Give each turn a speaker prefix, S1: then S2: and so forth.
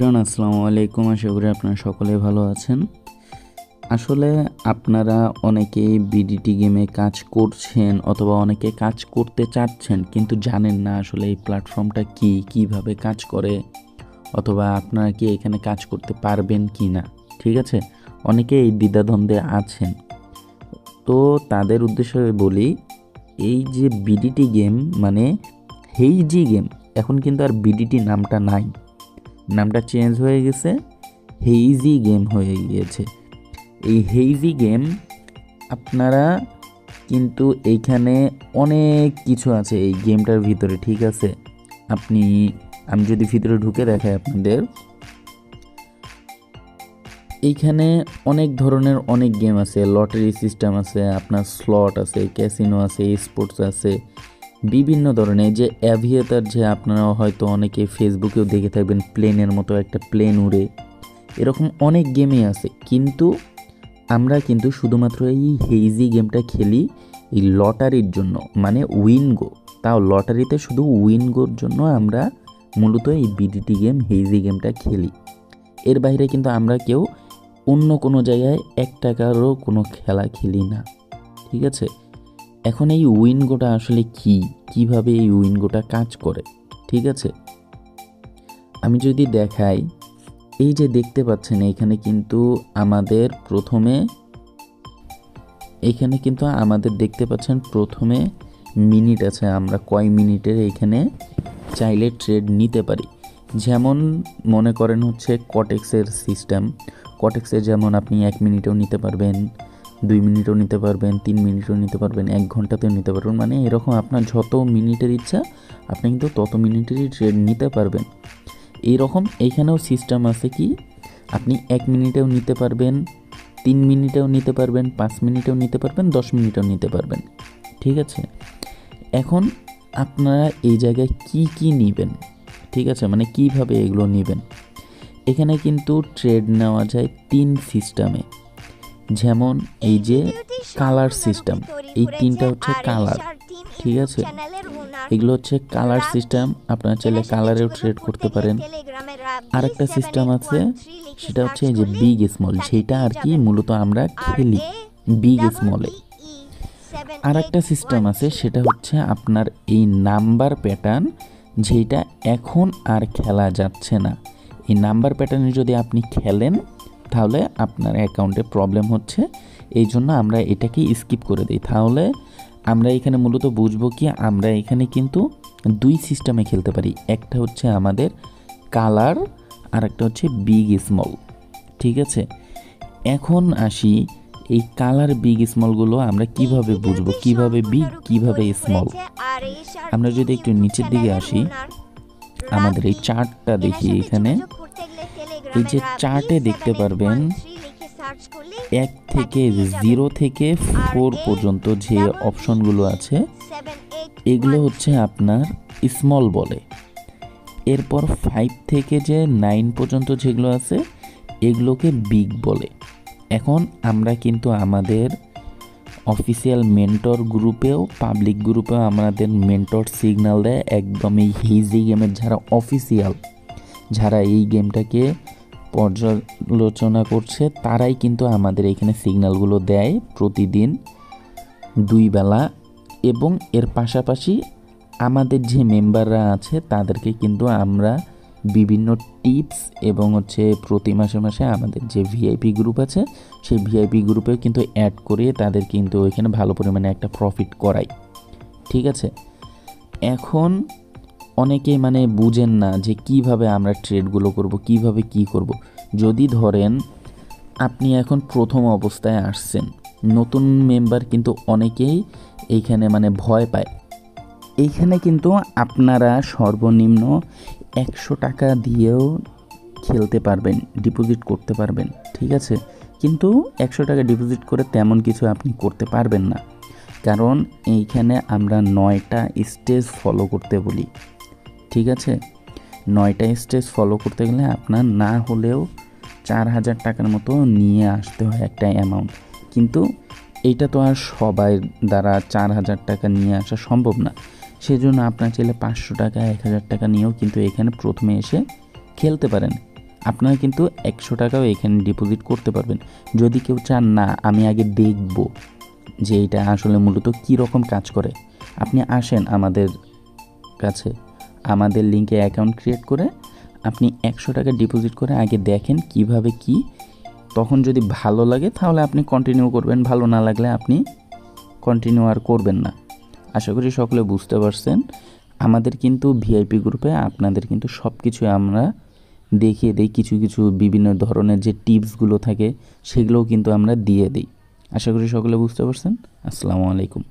S1: আসসালামু আলাইকুম। আশা করি আপনারা সকলে ভালো আছেন। আসলে আপনারা অনেকেই বিডিটি গেমে কাজ করছেন অথবা অনেকে কাজ করতে চাচ্ছেন, কিন্তু জানেন না আসলে এই প্ল্যাটফর্মটা কি, কিভাবে কাজ করে, অথবা আপনারা কি এখানে কাজ করতে পারবেন কি না। ঠিক আছে, অনেকে এই দ্বিধাদ্বন্দ্বে আছেন। তো তাদের উদ্দেশ্যে বলি, এই যে বিডিটি গেম মানে হেইজি গেম, এখন কিন্তু আর বিডিটি নামটা নাই, নামটা চেঞ্জ হয়ে গেছে, হেইজি গেম হয়ে গিয়েছে। এই হেইজি গেম আপনারা কিন্তু এইখানে অনেক কিছু আছে এই গেমটার ভিতরে। ঠিক আছে, আমি যদি ভিতরে ঢুকে দেখাই আপনাদের, এইখানে অনেক ধরনের অনেক গেম আছে, লটারি সিস্টেম আছে, আপনার স্লট আছে, ক্যাসিনো আছে, স্পোর্টস আছে, বিভিন্ন ধরনের। যে অ্যাভিয়েটার, যে আপনারা হয়তো অনেকে ফেসবুকেও দেখে থাকবেন, প্লেনের মতো একটা প্লেন উড়ে, এরকম অনেক গেমই আছে। কিন্তু আমরা কিন্তু শুধুমাত্র এই হেইজি গেমটা খেলি এই লটারির জন্য, মানে উইনগো। তাও লটারিতে শুধু উইনগোর জন্য আমরা মূলত এই বিডিটি গেম হেইজি গেমটা খেলি। এর বাইরে কিন্তু আমরা কেউ অন্য কোনো জায়গায় 1 টাকারও কোনো খেলা খেলি না। ঠিক আছে, এখন এই উইনগোটা আসলে কি, কিভাবে এই উইনগোটা কাজ করে, ঠিক আছে, আমি যদি দেখাই, এই যে দেখতে পাচ্ছেন আমাদের দেখতে পাচ্ছেন প্রথমে মিনিট আছে, আমরা কয় মিনিটের এখানে চাইলে ট্রেড নিতে পারি। যেমন মনে করেন হচ্ছে কটেক্সের সিস্টেম, কটেক্সে যেমন আপনি 1 মিনিটেও নিতে পারবেন, 2 মিনিটও নিতে পারবেন, 3 মিনিটও নিতে পারবেন, 1 ঘন্টাতেও নিতে পারবেন, মানে এরকম আপনার যত মিনিটের ইচ্ছা আপনি কিন্তু তত মিনিটেরই ট্রেড নিতে পারবেন। এইরকম এইখানেও সিস্টেম আছে কি, আপনি 1 মিনিটেও নিতে পারবেন, 3 মিনিটেও নিতে পারবেন, 5 মিনিটেও নিতে পারবেন, 10 মিনিটেও নিতে পারবেন। ঠিক আছে, এখন আপনারা এই জায়গায় কি কি নেবেন, ঠিক আছে, মানে কিভাবে এগুলো নেবেন। এখানে কিন্তু ট্রেড নেওয়া যায় 3 সিস্টেমে। যেমন এই যে কালার সিস্টেম, এই 3টা হচ্ছে কালার। ঠিক আছে, এগুলো হচ্ছে কালার সিস্টেম, আপনারা চাইলে কালারেও ট্রেড করতে পারেন। আরেকটা সিস্টেম আছে, সেটা হচ্ছে এই যে বিগ স্মল, যেটা আর কি মূলত আমরা খেলি বিগ স্মলে। আরেকটা সিস্টেম আছে, সেটা হচ্ছে আপনার এই নাম্বার প্যাটার্ন, যেটা এখন আর খেলা যাচ্ছে না। এই নাম্বার প্যাটার্নে যদি আপনি খেলেন তাহলে আপনার অ্যাকাউন্টে প্রবলেম হচ্ছে, এই জন্য আমরা এটাকে স্কিপ করে দিই। তাহলে আমরা এখানে মূলত বুঝবো কি, আমরা এখানে কিন্তু 2 সিস্টেমে খেলতে পারি, একটা হচ্ছে আমাদের কালার আর একটা হচ্ছে বিগ স্মল। ঠিক আছে, এখন আসি এই কালার বিগ স্মলগুলো আমরা কিভাবে বুঝবো, কিভাবে বিগ কিভাবে স্মল। আমরা যদি একটু নিচের দিকে আসি, আমাদের এই চার্টটা দেখি, এখানে এই যে চার্টে দেখতে পারবেন 1 থেকে 0 থেকে 4 পর্যন্ত যে অপশনগুলো আছে, এগুলো হচ্ছে আপনার স্মল বলে। এরপর 5 থেকে যে 9 পর্যন্ত যেগুলো আছে, এগুলোকে বিগ বলে। এখন আমরা কিন্তু আমাদের অফিসিয়াল মেন্টর গ্রুপেও, পাবলিক গ্রুপেও আমাদের মেন্টর সিগন্যাল দেয়, একদম এই হেইজি গেমের যারা অফিসিয়াল, যারা এই গেমটাকে পর্যালোচনা করছে, তারাই কিন্তু আমাদের এখানে সিগন্যালগুলো দেয় প্রতিদিন 2 বেলা। এবং এর পাশাপাশি আমাদের যে মেম্বাররা আছে তাদেরকে কিন্তু আমরা বিভিন্ন টিপস এবং হচ্ছে প্রতি মাসে মাসে আমাদের যে ভিআইপি গ্রুপ আছে, সেই ভিআইপি গ্রুপেও কিন্তু অ্যাড করে তাদের কিন্তু ওইখানে ভালো পরিমাণে একটা প্রফিট করাই। ঠিক আছে, এখন অনেকেই মানে বুঝেন না যে কিভাবে আমরা ট্রেডগুলো করব, কিভাবে কি করব। যদি ধরেন আপনি এখন প্রথম অবস্থায় আসছেন, নতুন মেম্বার কিন্তু অনেকেই এইখানে মানে ভয় পায়। এইখানে কিন্তু আপনারা সর্বনিম্ন 100 টাকা দিয়েও খেলতে পারবেন, ডিপোজিট করতে পারবেন। ঠিক আছে, কিন্তু 100 টাকা ডিপোজিট করে তেমন কিছু আপনি করতে পারবেন না, কারণ এইখানে আমরা 9টা স্টেজ ফলো করতে বলি। ঠিক আছে, 9টা স্টেজ ফলো করতে গেলে আপনার না হলেও 4000 টাকার মতো নিয়ে আসতে হয় একটা অ্যামাউন্ট। কিন্তু এইটা তো আর সবাই দ্বারা 4000 টাকা নিয়ে আসা সম্ভব না, সেজন্য আপনার চাইলে 500 টাকা 1000 টাকা নিয়েও কিন্তু এখানে প্রথমে এসে খেলতে পারেন। আপনারা কিন্তু 100 টাকাও এখানে ডিপোজিট করতে পারবেন। যদি কেউ চান না আমি আগে দেখব যে এটা আসলে মূলত কী রকম কাজ করে, আপনি আসেন আমাদের কাছে, আমাদের লিঙ্কে অ্যাকাউন্ট ক্রিয়েট করে আপনি 100 টাকা ডিপোজিট করে আগে দেখেন কিভাবে কি, তখন যদি ভালো লাগে তাহলে আপনি কন্টিনিউ করবেন, ভালো না লাগলে আপনি কন্টিনিউ আর করবেন না। আশা করি সকলে বুঝতে পারছেন। আমাদের কিন্তু ভিআইপি গ্রুপে আপনাদের কিন্তু সব কিছুই আমরা দেখিয়ে দিই, কিছু কিছু বিভিন্ন ধরনের যে টিপসগুলো থাকে সেগুলোও কিন্তু আমরা দিয়ে দিই। আশা করি সকলে বুঝতে পারছেন। আসসালামু আলাইকুম।